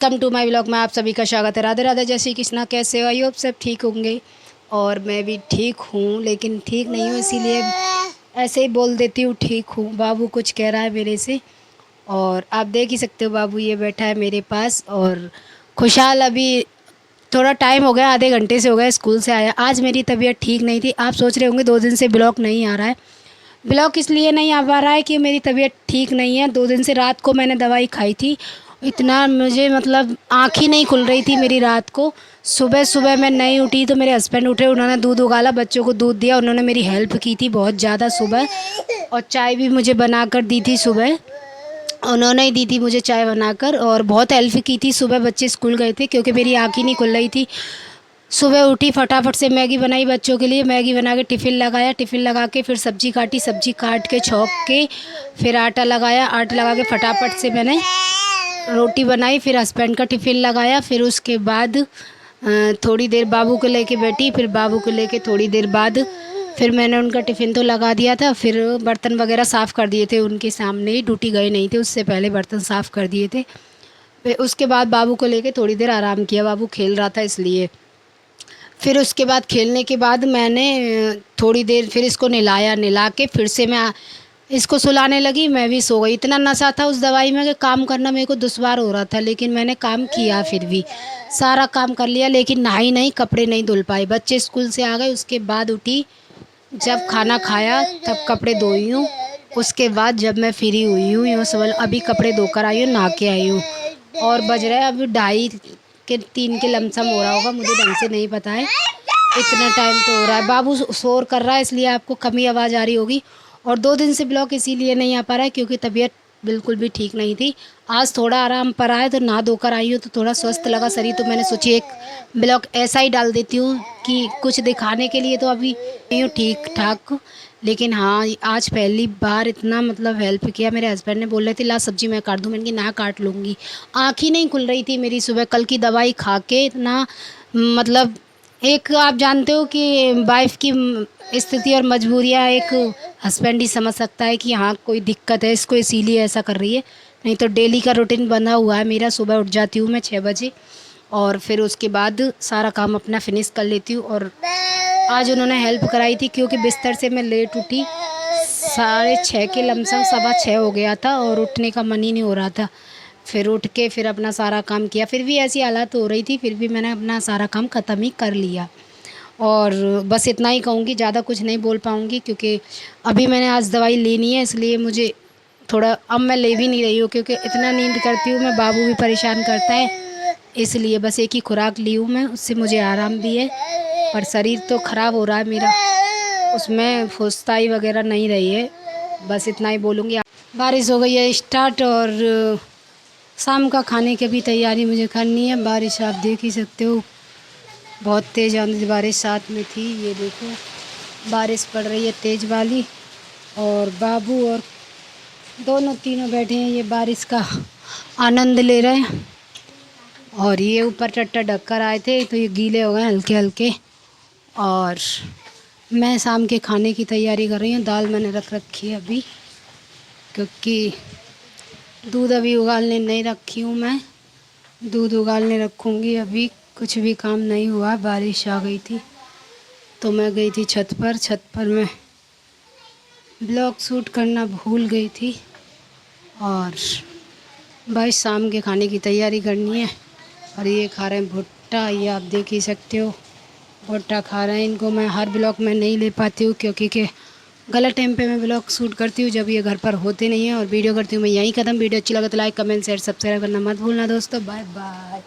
Come to my blog में आप सभी का स्वागत है। राधे राधे, जय श्री कृष्णा। कैसे हो? आई होप सब ठीक होंगे और मैं भी ठीक हूँ, लेकिन ठीक नहीं हूँ, इसीलिए ऐसे ही बोल देती हूँ ठीक हूँ। बाबू कुछ कह रहा है मेरे से और आप देख ही सकते हो, बाबू ये बैठा है मेरे पास। और खुशहाल अभी थोड़ा टाइम हो गया, आधे घंटे से हो गया स्कूल से आया। आज मेरी तबीयत ठीक नहीं थी। आप सोच रहे होंगे 2 दिन से ब्लॉग नहीं आ रहा है। ब्लॉग इसलिए नहीं आ पा रहा है कि मेरी तबीयत ठीक नहीं है। 2 दिन से रात को मैंने दवाई खाई थी, इतना मुझे मतलब आँख ही नहीं खुल रही थी मेरी रात को। सुबह सुबह मैं नहीं उठी तो मेरे हस्बैंड उठे, उन्होंने दूध उगाला, बच्चों को दूध दिया, उन्होंने मेरी हेल्प की थी बहुत ज़्यादा सुबह। और चाय भी मुझे बना कर दी थी सुबह, उन्होंने ही दी थी मुझे चाय बनाकर। और बहुत हेल्प की थी। सुबह बच्चे स्कूल गए थे क्योंकि मेरी आँख ही नहीं खुल रही थी। सुबह उठी, फटाफट से मैगी बनाई बच्चों के लिए, मैगी बना के टिफ़िन लगाया, टिफ़िन लगा के फिर सब्ज़ी काटी, सब्ज़ी काट के छौंक के फिर आटा लगाया, आटा लगा के फटाफट से मैंने रोटी बनाई, फिर हस्बैंड का टिफ़िन लगाया। फिर उसके बाद थोड़ी देर बाबू को लेके बैठी, फिर बाबू को लेके थोड़ी देर बाद फिर मैंने उनका टिफ़िन तो लगा दिया था। फिर बर्तन वगैरह साफ़ कर दिए थे, उनके सामने ही, ड्यूटी गए नहीं थे उससे पहले बर्तन साफ़ कर दिए थे। फिर उसके बाद बाबू को लेके थोड़ी देर आराम किया, बाबू खेल रहा था इसलिए। फिर उसके बाद खेलने के बाद मैंने थोड़ी देर फिर इसको नहलाया, नहला के फिर से मैं इसको सुलाने लगी, मैं भी सो गई। इतना नशा था उस दवाई में कि काम करना मेरे को दुश्वार हो रहा था, लेकिन मैंने काम किया, फिर भी सारा काम कर लिया। लेकिन नहाई नहीं, कपड़े नहीं धुल पाए। बच्चे स्कूल से आ गए, उसके बाद उठी, जब खाना खाया तब कपड़े धोई हूँ। उसके बाद जब मैं फ्री हुई हूँ, यूँ समझ, अभी कपड़े धोकर आई हूँ, नहा के आई हूँ। और बज रहा है अभी 2:30 के लमसम हो रहा होगा, मुझे ढंग से नहीं पता है, इतना टाइम तो हो रहा है। बाबू शोर कर रहा है इसलिए आपको कम ही आवाज़ आ रही होगी। और 2 दिन से ब्लॉग इसीलिए नहीं आ पा रहा है क्योंकि तबीयत बिल्कुल भी ठीक नहीं थी। आज थोड़ा आराम पड़ा है तो नहा धोकर आई हूँ तो थोड़ा स्वस्थ लगा शरीर, तो मैंने सोची एक ब्लॉग ऐसा ही डाल देती हूँ कि कुछ दिखाने के लिए। तो अभी नहीं हूँ ठीक ठाक, लेकिन हाँ आज पहली बार इतना मतलब हेल्प किया। मेरे हस्बैंड ने बोल रहे थे ला सब्जी मैं काट दूँ, मैंने कि ना काट लूँगी। आँख ही नहीं खुल रही थी मेरी सुबह, कल की दवाई खा के इतना मतलब, एक आप जानते हो कि वाइफ की स्थिति और मजबूरियाँ एक हस्बैंड ही समझ सकता है कि हाँ कोई दिक्कत है इसको, इसीलिए ऐसा कर रही है। नहीं तो डेली का रूटीन बना हुआ है मेरा। सुबह उठ जाती हूँ मैं 6 बजे और फिर उसके बाद सारा काम अपना फिनिश कर लेती हूँ। और आज उन्होंने हेल्प कराई थी क्योंकि बिस्तर से मैं लेट उठी, 6:30 के लमसम, 6:15 हो गया था और उठने का मन ही नहीं हो रहा था। फिर उठ के फिर अपना सारा काम किया, फिर भी ऐसी हालत हो रही थी, फिर भी मैंने अपना सारा काम ख़त्म ही कर लिया। और बस इतना ही कहूँगी, ज़्यादा कुछ नहीं बोल पाऊँगी क्योंकि अभी मैंने आज दवाई लेनी है, इसलिए मुझे थोड़ा, अब मैं ले भी नहीं रही हूँ क्योंकि इतना नींद करती हूँ मैं, बाबू भी परेशान करता है, इसलिए बस एक ही खुराक ली हूँ मैं, उससे मुझे आराम भी है। पर शरीर तो ख़राब हो रहा है मेरा, उसमें फुसताई वगैरह नहीं रही है। बस इतना ही बोलूँगी। बारिश हो गई है स्टार्ट और शाम का खाने की भी तैयारी मुझे करनी है। बारिश आप देख ही सकते हो, बहुत तेज़ आंधी बारिश साथ में थी। ये देखो बारिश पड़ रही है तेज़ वाली, और बाबू और दोनों तीनों बैठे हैं, ये बारिश का आनंद ले रहे हैं। और ये ऊपर टट्टा ढक कर आए थे तो ये गीले हो गए हल्के हल्के। और मैं शाम के खाने की तैयारी कर रही हूँ। दाल मैंने रख रखी है अभी, क्योंकि दूध अभी उगालने नहीं रखी हूँ मैं, दूध उगालने रखूँगी। अभी कुछ भी काम नहीं हुआ, बारिश आ गई थी तो मैं गई थी छत पर। छत पर मैं ब्लॉग शूट करना भूल गई थी। और भाई शाम के खाने की तैयारी करनी है। और ये खा रहे हैं भुट्टा, ये आप देख ही सकते हो, भुट्टा खा रहे हैं। इनको मैं हर ब्लॉग में नहीं ले पाती हूँ क्योंकि के गलत टाइम पे मैं ब्लॉग शूट करती हूँ जब ये घर पर होते नहीं हैं। और वीडियो करती हूँ मैं यहीं ख़त्म। वीडियो अच्छी लगे तो लाइक कमेंट शेयर सब्सक्राइब करना मत भूलना दोस्तों। Bye bye.